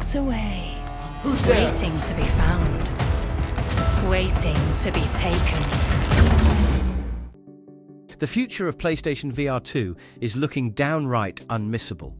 locked away, Who's there? waiting to be found, waiting to be taken. The future of PlayStation VR2 is looking downright unmissable.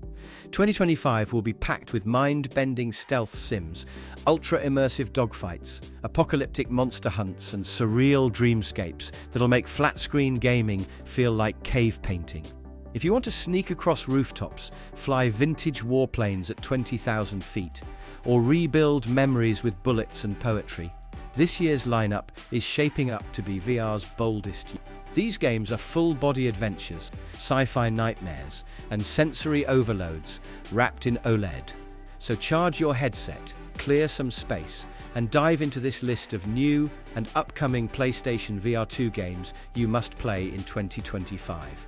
2025 will be packed with mind-bending stealth sims, ultra-immersive dogfights, apocalyptic monster hunts, and surreal dreamscapes that'll make flat-screen gaming feel like cave painting. If you want to sneak across rooftops, fly vintage warplanes at 20,000 feet, or rebuild memories with bullets and poetry, this year's lineup is shaping up to be VR's boldest year. These games are full-body adventures, sci-fi nightmares, and sensory overloads wrapped in OLED. So charge your headset, clear some space, and dive into this list of new and upcoming PlayStation VR2 games you must play in 2025.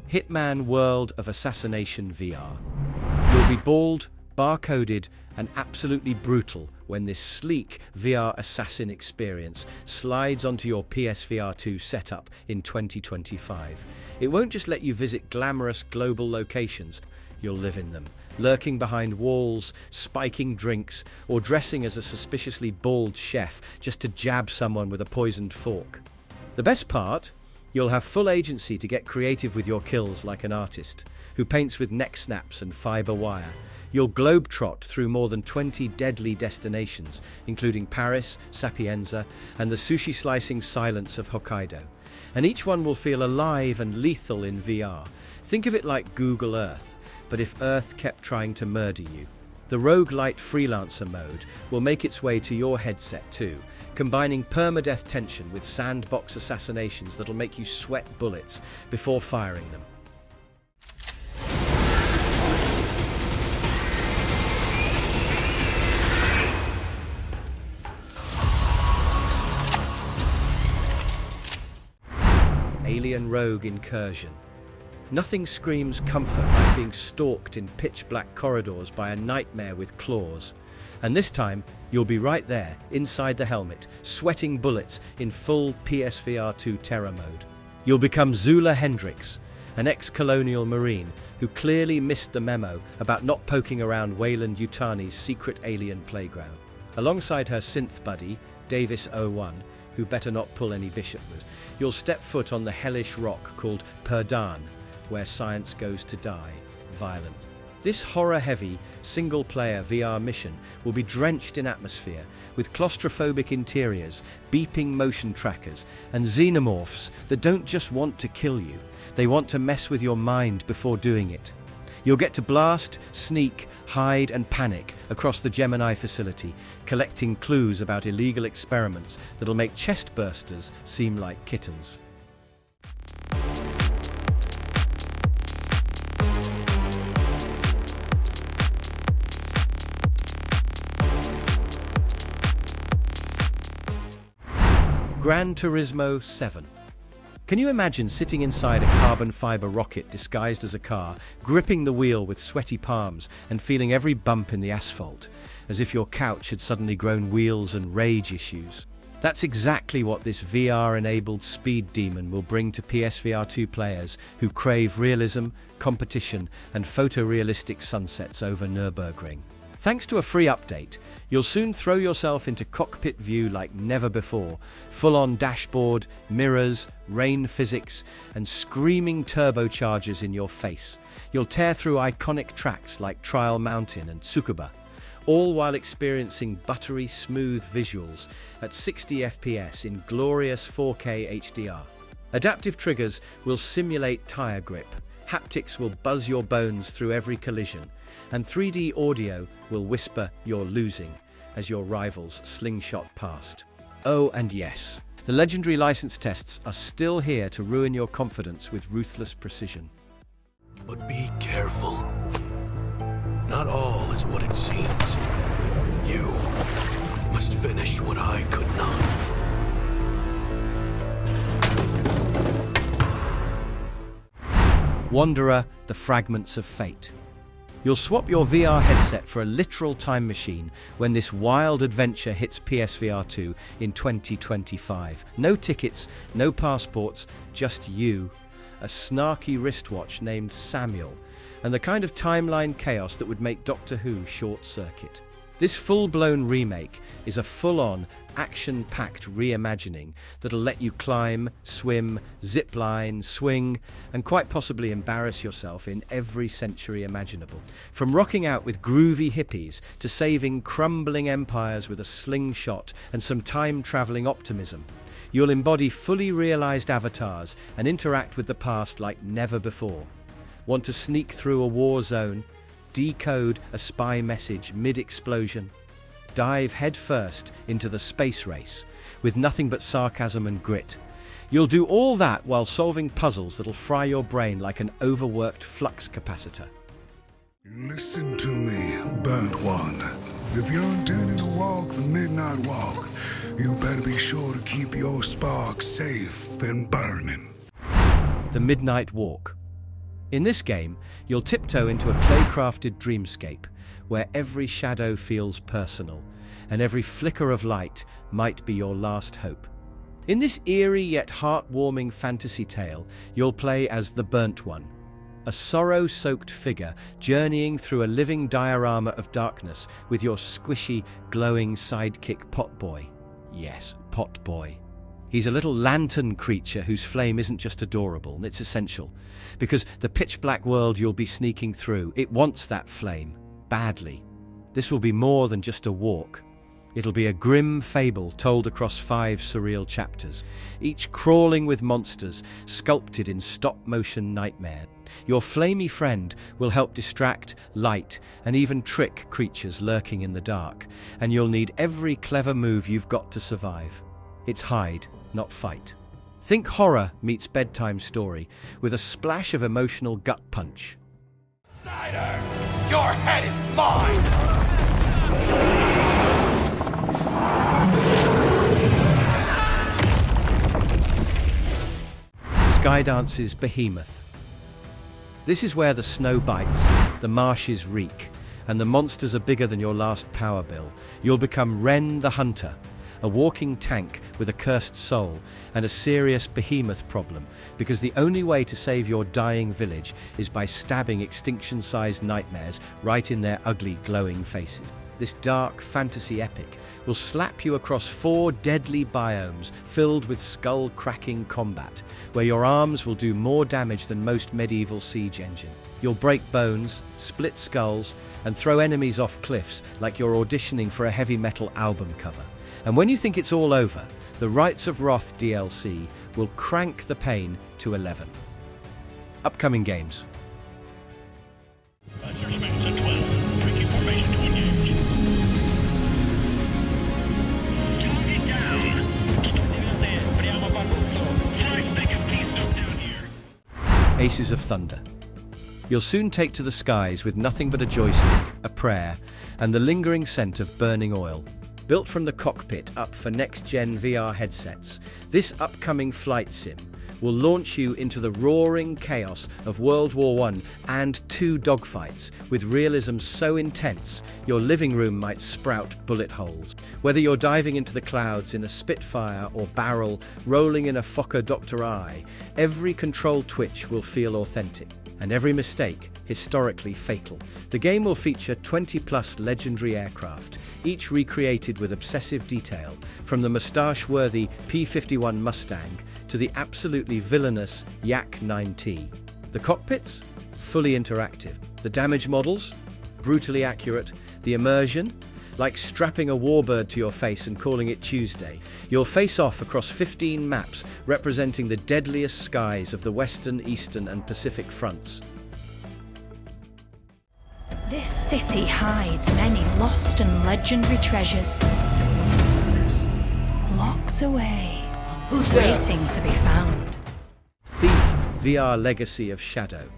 Hitman World of Assassination VR. You'll be bald, bar-coded, and absolutely brutal when this sleek VR assassin experience slides onto your PSVR2 setup in 2025. It won't just let you visit glamorous global locations, you'll live in them, lurking behind walls, spiking drinks, or dressing as a suspiciously bald chef just to jab someone with a poisoned fork. The best part? You'll have full agency to get creative with your kills like an artist, who paints with neck snaps and fiber wire. You'll globetrot through more than 20 deadly destinations, including Paris, Sapienza, and the sushi-slicing silence of Hokkaido. And each one will feel alive and lethal in VR. Think of it like Google Earth, but if Earth kept trying to murder you. The roguelite freelancer mode will make its way to your headset too, combining permadeath tension with sandbox assassinations that'll make you sweat bullets before firing them. Alien Rogue Incursion. Nothing screams comfort like being stalked in pitch-black corridors by a nightmare with claws. And this time, you'll be right there, inside the helmet, sweating bullets in full PSVR2 terror mode. You'll become Zula Hendricks, an ex-colonial marine who clearly missed the memo about not poking around Weyland-Yutani's secret alien playground. Alongside her synth buddy, Davis-01, who better not pull any bishop moves, you'll step foot on the hellish rock called Perdan, where science goes to die, violent. This horror-heavy, single-player VR mission will be drenched in atmosphere, with claustrophobic interiors, beeping motion trackers, and xenomorphs that don't just want to kill you, they want to mess with your mind before doing it. You'll get to blast, sneak, hide, and panic across the Gemini facility, collecting clues about illegal experiments that'll make chest-bursters seem like kittens. Gran Turismo 7. Can you imagine sitting inside a carbon fiber rocket disguised as a car, gripping the wheel with sweaty palms and feeling every bump in the asphalt, as if your couch had suddenly grown wheels and rage issues? That's exactly what this VR-enabled speed demon will bring to PSVR2 players who crave realism, competition, and photorealistic sunsets over Nürburgring. Thanks to a free update, you'll soon throw yourself into cockpit view like never before. Full-on dashboard, mirrors, rain physics, and screaming turbochargers in your face. You'll tear through iconic tracks like Trial Mountain and Tsukuba, all while experiencing buttery smooth visuals at 60 FPS in glorious 4K HDR. Adaptive triggers will simulate tire grip, haptics will buzz your bones through every collision, and 3D audio will whisper you're losing as your rivals slingshot past. Oh, and yes, the legendary license tests are still here to ruin your confidence with ruthless precision. But be careful. Not all is what it seems. You must finish what I could not. Wanderer, the Fragments of Fate. You'll swap your VR headset for a literal time machine when this wild adventure hits PSVR2 in 2025. No tickets, no passports, just you, a snarky wristwatch named Samuel, and the kind of timeline chaos that would make Doctor Who short-circuit. This full-blown remake is a full-on, action-packed reimagining that'll let you climb, swim, zipline, swing, and quite possibly embarrass yourself in every century imaginable. From rocking out with groovy hippies to saving crumbling empires with a slingshot and some time-traveling optimism, you'll embody fully realized avatars and interact with the past like never before. Want to sneak through a war zone? Decode a spy message mid-explosion? Dive headfirst into the space race with nothing but sarcasm and grit? You'll do all that while solving puzzles that'll fry your brain like an overworked flux capacitor. Listen to me, burnt one. If you're intending to walk the midnight walk, you better be sure to keep your spark safe and burning. The Midnight Walk. In this game, you'll tiptoe into a clay-crafted dreamscape where every shadow feels personal and every flicker of light might be your last hope. In this eerie yet heartwarming fantasy tale, you'll play as the Burnt One, a sorrow-soaked figure journeying through a living diorama of darkness with your squishy, glowing sidekick Potboy. Yes, Potboy. He's a little lantern creature whose flame isn't just adorable, it's essential. Because the pitch-black world you'll be sneaking through, it wants that flame, badly. This will be more than just a walk. It'll be a grim fable told across 5 surreal chapters, each crawling with monsters sculpted in stop-motion nightmare. Your flamey friend will help distract, light, and even trick creatures lurking in the dark, and you'll need every clever move you've got to survive. It's hide, not fight. Think horror meets bedtime story with a splash of emotional gut punch. Snyder, your head is mine! Skydance's Behemoth. This is where the snow bites, the marshes reek, and the monsters are bigger than your last power bill. You'll become Ren the Hunter, a walking tank with a cursed soul and a serious behemoth problem, because the only way to save your dying village is by stabbing extinction-sized nightmares right in their ugly, glowing faces. This dark fantasy epic will slap you across 4 deadly biomes filled with skull-cracking combat, where your arms will do more damage than most medieval siege engine. You'll break bones, split skulls, and throw enemies off cliffs like you're auditioning for a heavy metal album cover. And when you think it's all over, the Rites of Wrath DLC will crank the pain to 11. Upcoming games. Suspects at 12. Tricky formation to engage. Target down. Priamo Barbuto. Flight station, please stop down here. Aces of Thunder. You'll soon take to the skies with nothing but a joystick, a prayer, and the lingering scent of burning oil. Built from the cockpit up for next-gen VR headsets, this upcoming flight sim will launch you into the roaring chaos of World War I and II dogfights with realism so intense your living room might sprout bullet holes. Whether you're diving into the clouds in a Spitfire or barrel rolling in a Fokker Dr. I, every control twitch will feel authentic, and every mistake historically fatal. The game will feature 20-plus legendary aircraft, each recreated with obsessive detail, from the moustache-worthy P-51 Mustang to the absolutely villainous Yak-9T. The cockpits? Fully interactive. The damage models? Brutally accurate. The immersion? Like strapping a warbird to your face and calling it Tuesday. You'll face off across 15 maps representing the deadliest skies of the Western, Eastern, and Pacific fronts. This city hides many lost and legendary treasures. Locked away, waiting to be found. Thief VR Legacy of Shadow.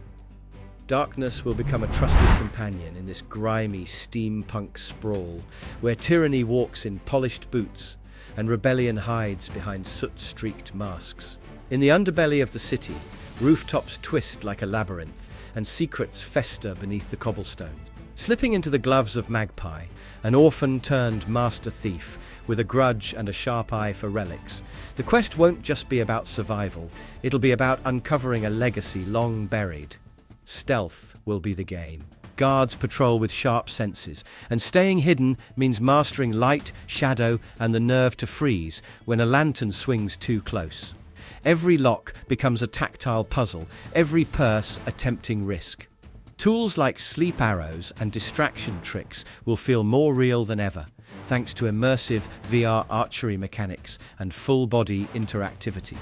Darkness will become a trusted companion in this grimy steampunk sprawl, where tyranny walks in polished boots and rebellion hides behind soot-streaked masks. In the underbelly of the city, Rooftops twist like a labyrinth, and secrets fester beneath the cobblestones. Slipping into the gloves of Magpie, an orphan turned master thief with a grudge and a sharp eye for relics, the quest won't just be about survival, it'll be about uncovering a legacy long buried. Stealth will be the game. Guards patrol with sharp senses, and staying hidden means mastering light, shadow, and the nerve to freeze when a lantern swings too close. Every lock becomes a tactile puzzle, every purse a tempting risk. Tools like sleep arrows and distraction tricks will feel more real than ever, thanks to immersive VR archery mechanics and full-body interactivity.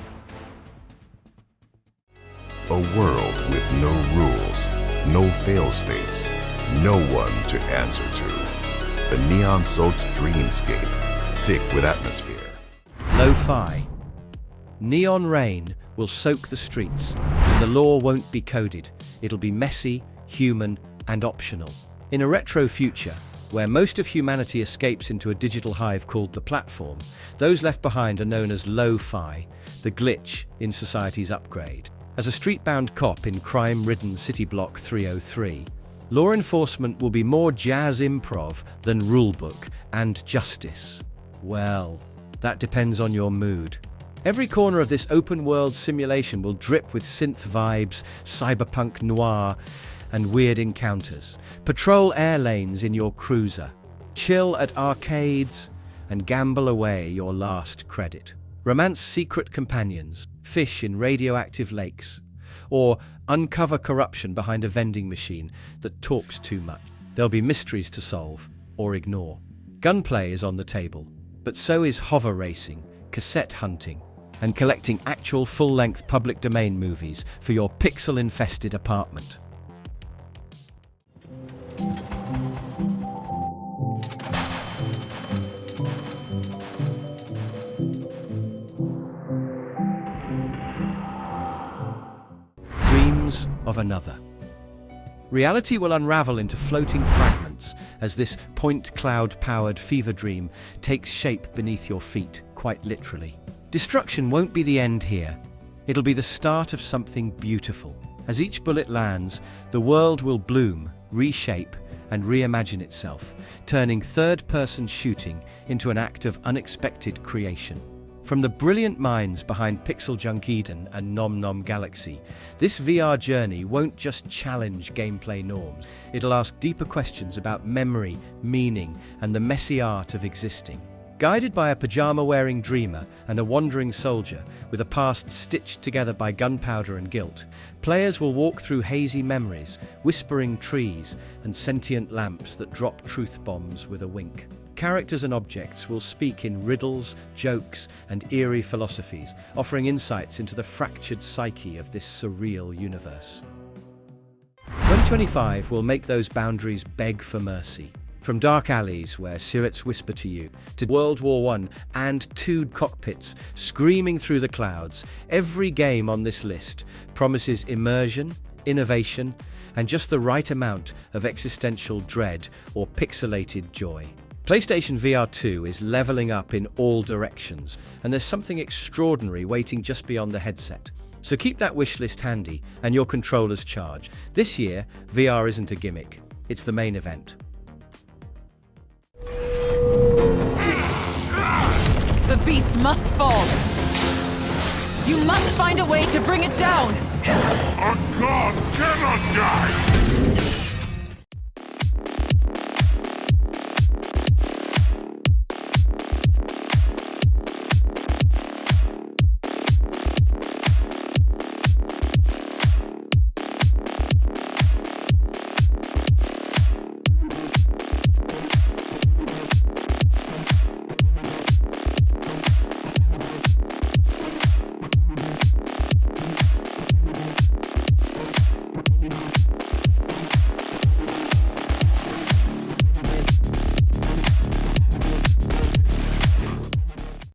A world with no rules, no fail-states, no one to answer to. A neon-soaked dreamscape, thick with atmosphere. Lo-fi. Neon rain will soak the streets, and the lore won't be coded. It'll be messy, human, and optional. In a retro future, where most of humanity escapes into a digital hive called the platform, those left behind are known as lo-fi, the glitch in society's upgrade. As a street-bound cop in crime-ridden City Block 303, law enforcement will be more jazz improv than rulebook and justice. Well, that depends on your mood. Every corner of this open-world simulation will drip with synth vibes, cyberpunk noir, and weird encounters. Patrol air lanes in your cruiser. Chill at arcades, and gamble away your last credit. Romance secret companions, fish in radioactive lakes, or uncover corruption behind a vending machine that talks too much. There'll be mysteries to solve or ignore. Gunplay is on the table, but so is hover racing, cassette hunting, and collecting actual full-length public domain movies for your pixel-infested apartment. Dreams of another. Reality will unravel into floating fragments as this point cloud-powered fever dream takes shape beneath your feet, quite literally. Destruction won't be the end here. It'll be the start of something beautiful. As each bullet lands, the world will bloom, reshape, and reimagine itself, turning third-person shooting into an act of unexpected creation. From the brilliant minds behind Pixel Junk Eden and Nom Nom Galaxy, this VR journey won't just challenge gameplay norms. It'll ask deeper questions about memory, meaning, and the messy art of existing. Guided by a pajama-wearing dreamer and a wandering soldier with a past stitched together by gunpowder and guilt, players will walk through hazy memories, whispering trees, and sentient lamps that drop truth bombs with a wink. Characters and objects will speak in riddles, jokes, and eerie philosophies, offering insights into the fractured psyche of this surreal universe. 2025 will make those boundaries beg for mercy. From dark alleys where spirits whisper to you, to World War I and II cockpits screaming through the clouds, every game on this list promises immersion, innovation, and just the right amount of existential dread or pixelated joy. PlayStation VR2 is leveling up in all directions, and there's something extraordinary waiting just beyond the headset. So keep that wish list handy and your controllers charged. This year, VR isn't a gimmick, it's the main event. The beast must fall. You must find a way to bring it down. A god cannot die!